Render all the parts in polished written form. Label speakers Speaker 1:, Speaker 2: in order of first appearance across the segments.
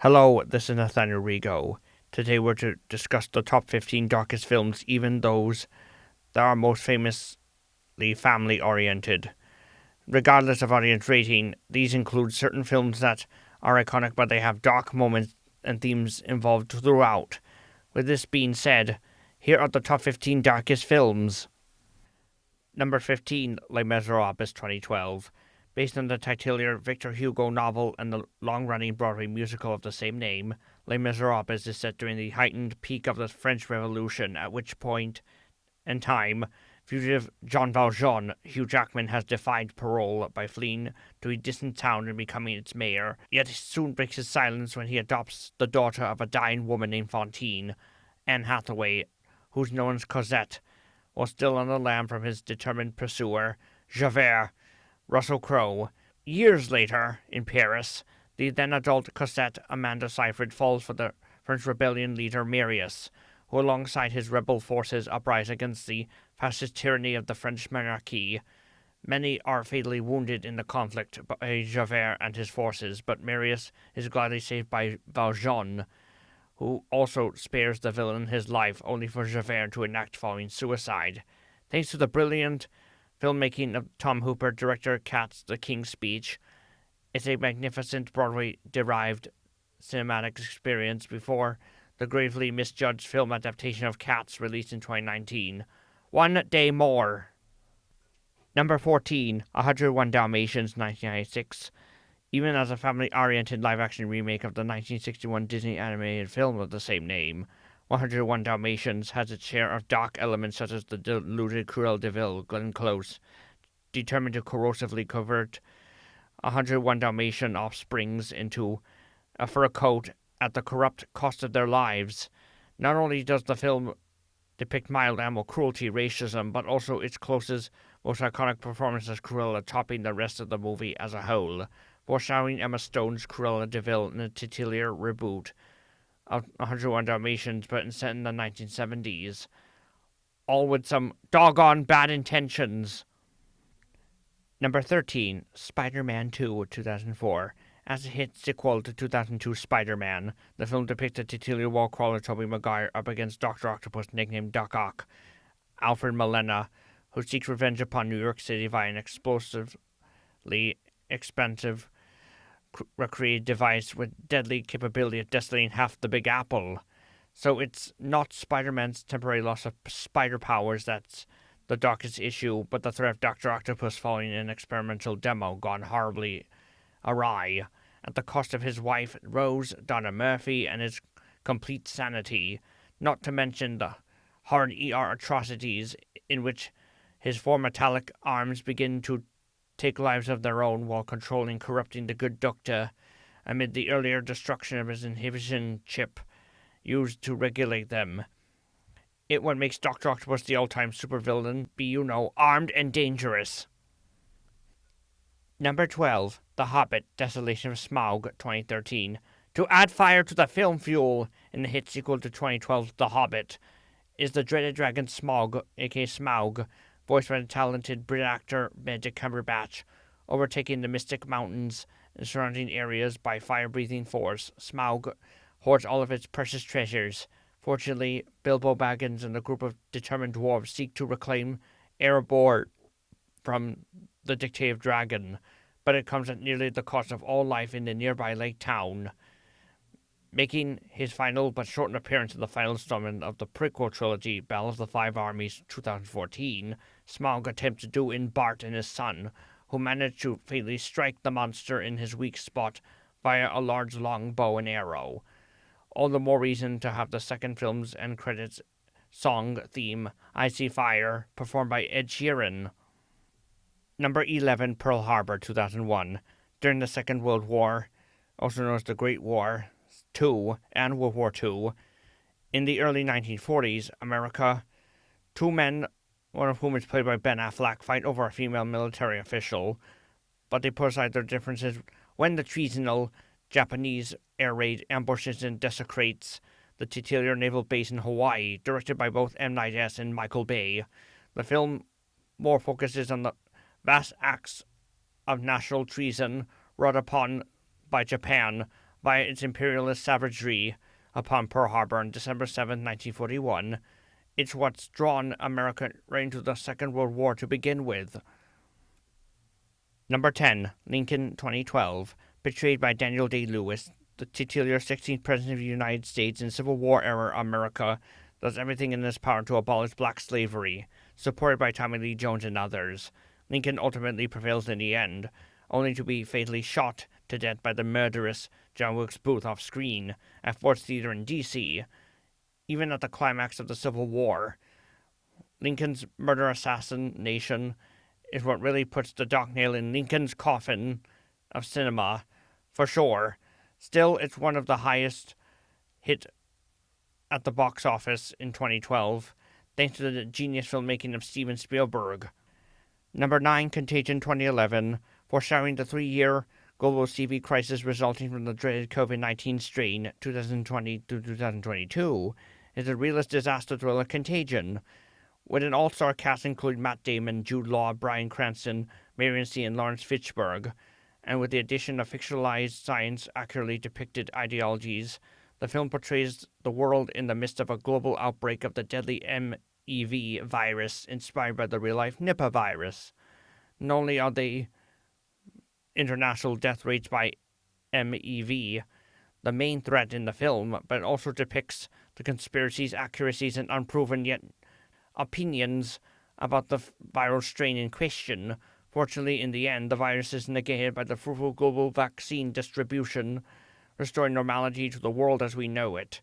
Speaker 1: Hello, this is Nathaniel Rigo. Today we're to discuss the top 15 darkest films, even those that are most famously family oriented. Regardless of audience rating, these include certain films that are iconic but they have dark moments and themes involved throughout. With this being said, here are the top 15 darkest films. Number 15, Les Miserables 2012. Based on the titular Victor Hugo novel and the long-running Broadway musical of the same name, Les Miserables is set during the heightened peak of the French Revolution, at which point in time, fugitive Jean Valjean, Hugh Jackman, has defied parole by fleeing to a distant town and becoming its mayor, yet he soon breaks his silence when he adopts the daughter of a dying woman named Fantine, Anne Hathaway, who's known as Cosette, while still on the lam from his determined pursuer, Javert, Russell Crowe. Years later, in Paris, the then-adult Cosette Amanda Seyfried falls for the French rebellion leader Marius, who alongside his rebel forces uprise against the fascist tyranny of the French monarchy. Many are fatally wounded in the conflict by Javert and his forces, but Marius is gladly saved by Valjean, who also spares the villain his life, only for Javert to enact following suicide. Thanks to the brilliant filmmaking of Tom Hooper, director Cats: The King's Speech, it's a magnificent Broadway-derived cinematic experience before the gravely misjudged film adaptation of Cats released in 2019. One Day More. Number 14, 101 Dalmatians 1996. Even as a family-oriented live-action remake of the 1961 Disney animated film of the same name, 101 Dalmatians has its share of dark elements such as the deluded Cruella de Vil, Glenn Close, determined to corrosively convert 101 Dalmatian offsprings into a fur coat at the corrupt cost of their lives. Not only does the film depict mild animal cruelty, racism, but also its closest, most iconic performance as Cruella, topping the rest of the movie as a whole, foreshadowing Emma Stone's Cruella de Vil in a titular reboot of 101 Dalmatians, but set in the 1970s, all with some doggone bad intentions. Number 13, Spider-Man 2, 2004. As a hit sequel to 2002's Spider-Man, the film depicts a titular wall-crawler Tobey Maguire up against Dr. Octopus, nicknamed Doc Ock, Alfred Molina, who seeks revenge upon New York City via an explosively expensive recreated device with deadly capability of decimating half the Big Apple. So it's not Spider-Man's temporary loss of spider powers that's the darkest issue, but the threat of Dr. Octopus following an experimental demo gone horribly awry, at the cost of his wife, Rose, Donna Murphy, and his complete sanity, not to mention the hard ER atrocities in which his four metallic arms begin to take lives of their own while controlling corrupting the good doctor amid the earlier destruction of his inhibition chip used to regulate them. It what makes Dr. Octopus the all-time supervillain be, armed and dangerous. Number 12, The Hobbit, Desolation of Smaug, 2013. To add fire to the film fuel in the hit sequel to 2012's The Hobbit is the dreaded dragon Smaug, aka Smaug, voiced by the talented Brit actor Benedict Cumberbatch, overtaking the Mystic Mountains and surrounding areas by fire-breathing force. Smaug hoards all of its precious treasures. Fortunately, Bilbo Baggins and a group of determined dwarves seek to reclaim Erebor from the dictative dragon, but it comes at nearly the cost of all life in the nearby lake town. Making his final but shortened appearance in the final installment of the prequel trilogy, Battle of the Five Armies 2014, Smaug attempts to do in Bart and his son, who managed to fatally strike the monster in his weak spot via a large long bow and arrow. All the more reason to have the second film's end credits song theme, I See Fire, performed by Ed Sheeran. Number 11, Pearl Harbor, 2001. During the Second World War, also known as the Great War II and World War II, in the early 1940s, America, two men, one of whom is played by Ben Affleck, fight over a female military official, but they put aside their differences when the treasonal Japanese air raid ambushes and desecrates the titular naval base in Hawaii, directed by both M. Night S. and Michael Bay. The film more focuses on the vast acts of national treason wrought upon by Japan via its imperialist savagery upon Pearl Harbor on December 7, 1941. It's what's drawn America right into the Second World War to begin with. Number 10, Lincoln 2012. Portrayed by Daniel Day-Lewis, the titular 16th President of the United States in Civil War era America does everything in his power to abolish black slavery, supported by Tommy Lee Jones and others. Lincoln ultimately prevails in the end, only to be fatally shot to death by the murderous John Wilkes Booth off screen at Ford's Theater in D.C. Even at the climax of the Civil War, Lincoln's murder assassination is what really puts the dock nail in Lincoln's coffin of cinema, for sure. Still, it's one of the highest hit at the box office in 2012, thanks to the genius filmmaking of Steven Spielberg. Number 9, Contagion 2011, foreshadowing the 3-year global CV crisis resulting from the dreaded COVID-19 strain 2020 to 2022, is the realist disaster thriller Contagion, with an all-star cast including Matt Damon, Jude Law, Bryan Cranston, Marion C. and Lawrence Fishburne, and with the addition of fictionalized science accurately depicted ideologies. The film portrays the world in the midst of a global outbreak of the deadly MEV virus inspired by the real-life Nipah virus. Not only are the international death rates by MEV the main threat in the film, but it also depicts the conspiracies, accuracies, and unproven yet opinions about the viral strain in question. Fortunately, in the end, the virus is negated by the fruitful global vaccine distribution, restoring normality to the world as we know it.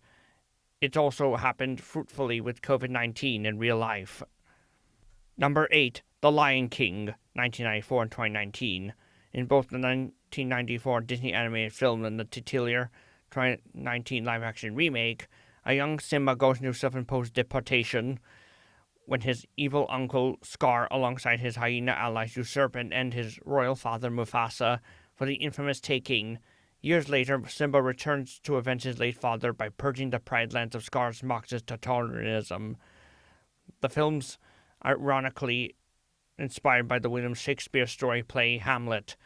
Speaker 1: It also happened fruitfully with COVID-19 in real life. Number 8, The Lion King, 1994 and 2019. In both the 1994 Disney animated film and the titular 2019 live-action remake, a young Simba goes into self-imposed deportation when his evil uncle Scar, alongside his hyena allies, usurp and end his royal father Mufasa for the infamous taking. Years later, Simba returns to avenge his late father by purging the Pride Lands of Scar's Marxist totalitarianism. The film's ironically inspired by the William Shakespeare story play Hamlet.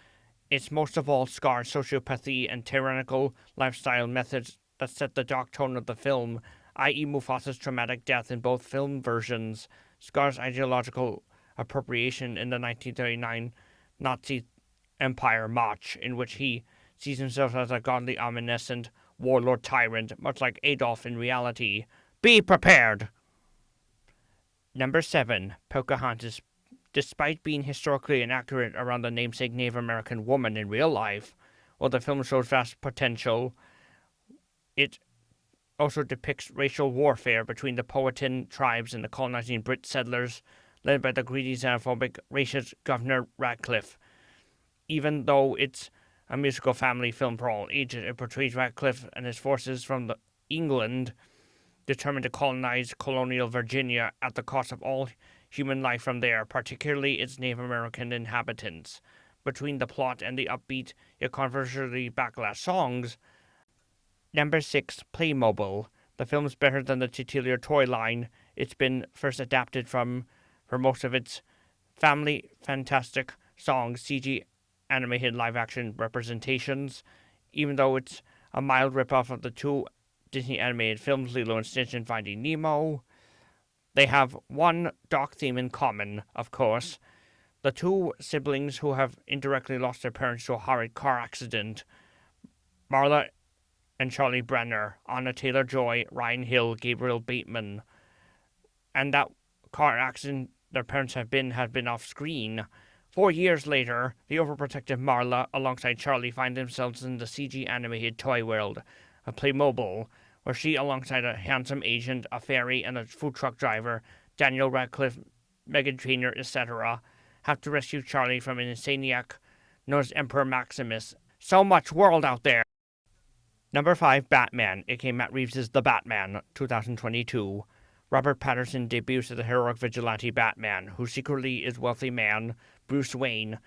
Speaker 1: It's most of all Scar's sociopathy and tyrannical lifestyle methods that set the dark tone of the film, i.e. Mufasa's traumatic death in both film versions, Scar's ideological appropriation in the 1939 Nazi Empire March, in which he sees himself as a godly, omniscient warlord tyrant, much like Adolf in reality. Be prepared! Number 7, Pocahontas. Despite being historically inaccurate around the namesake Native American woman in real life, while the film shows vast potential, it also depicts racial warfare between the Powhatan tribes and the colonizing Brit settlers, led by the greedy, xenophobic, racist Governor Radcliffe. Even though it's a musical family film for all ages, it portrays Radcliffe and his forces from England determined to colonize colonial Virginia at the cost of all human life from there, particularly its Native American inhabitants. Between the plot and the upbeat yet controversially backlash songs. Number 6, Playmobil. The film's better than the titular toy line it's been first adapted from for most of its family fantastic songs, CG animated live-action representations, even though it's a mild ripoff of the two Disney animated films, Lilo and Stitch and Finding Nemo. They have one dark theme in common, of course. The two siblings who have indirectly lost their parents to a horrid car accident, Marla and Charlie Brenner, Anna Taylor-Joy, Ryan Hill, Gabriel Bateman. And that car accident their parents have been off screen. 4 years later, the overprotective Marla, alongside Charlie, find themselves in the CG animated toy world of Playmobil, where she, alongside a handsome agent, a fairy, and a food truck driver, Daniel Radcliffe, Meghan Trainor, etc., have to rescue Charlie from an insaniac known as Emperor Maximus. So much world out there! Number 5, Batman, aka Matt Reeves' The Batman, 2022. Robert Pattinson debuts as the heroic vigilante Batman, who secretly is wealthy man, Bruce Wayne,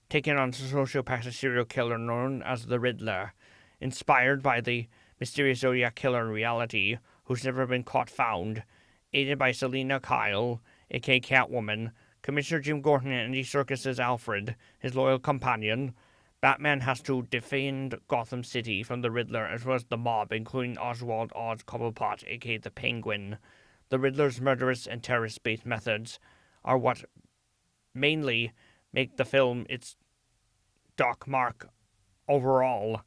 Speaker 1: taking on a sociopathic serial killer known as the Riddler. Inspired by the mysterious Zodiac killer in reality, who's never been caught found, aided by Selina Kyle, aka Catwoman, Commissioner Jim Gordon and Andy Serkis as Alfred, his loyal companion, Batman has to defend Gotham City from the Riddler as well as the mob, including Oswald Oz Cobblepot, aka the Penguin. The Riddler's murderous and terrorist-based methods are what mainly make the film its dark mark overall.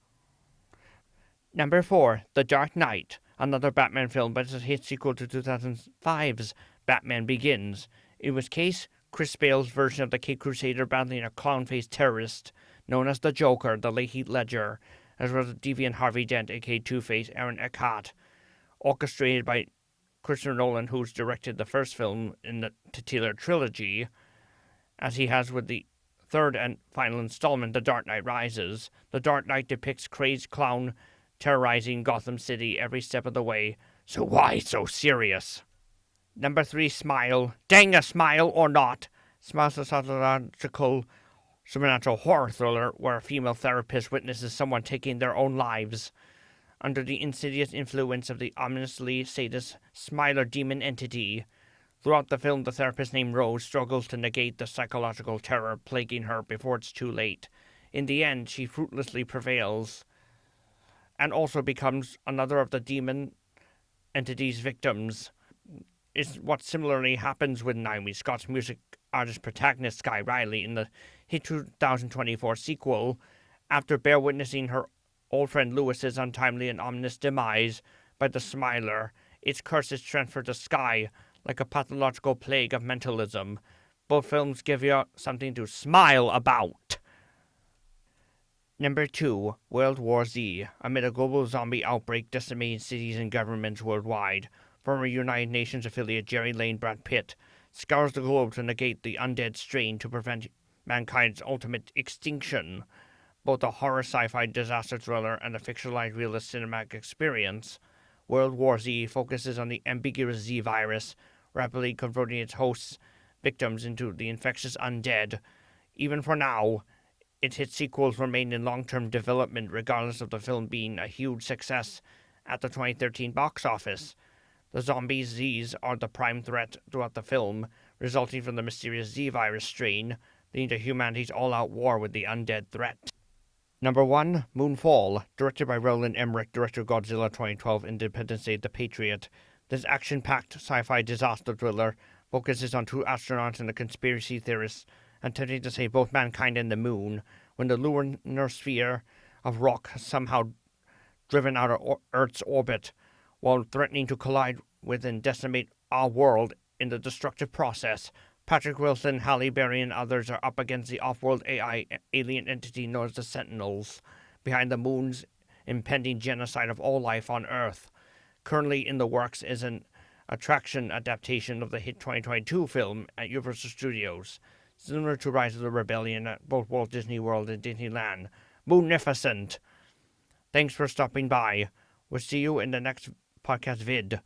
Speaker 1: Number 4, The Dark Knight, another Batman film, but it's a hit sequel to 2005's Batman Begins. It was Chris Bale's version of the Caped Crusader battling a clown-faced terrorist known as the Joker, the late Heath Ledger, as well as the deviant Harvey Dent, aka Two-Face, Aaron Eckhart, orchestrated by Christopher Nolan, who's directed the first film in the titular trilogy, as he has with the third and final installment, The Dark Knight Rises. The Dark Knight depicts crazed clown terrorizing Gotham City every step of the way, so why so serious? Number 3, Smile. Dang a Smile or not. Smile's a psychological supernatural horror thriller where a female therapist witnesses someone taking their own lives. Under the insidious influence of the ominously sadist Smiler demon entity, throughout the film the therapist named Rose struggles to negate the psychological terror plaguing her before it's too late. In the end, she fruitlessly prevails, and also becomes another of the demon entity's victims. Is what similarly happens with Naomi Scott's music artist protagonist Sky Riley in the hit 2024 sequel, after bear witnessing her old friend Lewis's untimely and ominous demise by the Smiler. Its curse is transferred to Sky like a pathological plague of mentalism. Both films give you something to smile about. Number 2, World War Z. Amid a global zombie outbreak decimating cities and governments worldwide, former United Nations affiliate Jerry Lane Brad Pitt scours the globe to negate the undead strain to prevent mankind's ultimate extinction. Both a horror sci-fi disaster thriller and a fictionalized realist cinematic experience, World War Z focuses on the ambiguous Z virus rapidly converting its host's victims into the infectious undead. Even for now, its hit sequels remain in long-term development regardless of the film being a huge success at the 2013 box office. The zombie Zs are the prime threat throughout the film, resulting from the mysterious Z virus strain, leading to humanity's all-out war with the undead threat. Number 1, Moonfall, directed by Roland Emmerich, director of Godzilla 2012, Independence Day, The Patriot. This action-packed sci-fi disaster thriller focuses on two astronauts and a conspiracy theorist attempting to save both mankind and the moon when the lunar sphere of rock has somehow driven out of Earth's orbit, while threatening to collide with and decimate our world in the destructive process. Patrick Wilson, Halle Berry, and others are up against the off-world AI alien entity known as the Sentinels, behind the moon's impending genocide of all life on Earth. Currently in the works is an attraction adaptation of the hit 2022 film at Universal Studios, similar to Rise of the Rebellion at both Walt Disney World and Disneyland. Moonificent! Thanks for stopping by. We'll see you in the next podcast vid.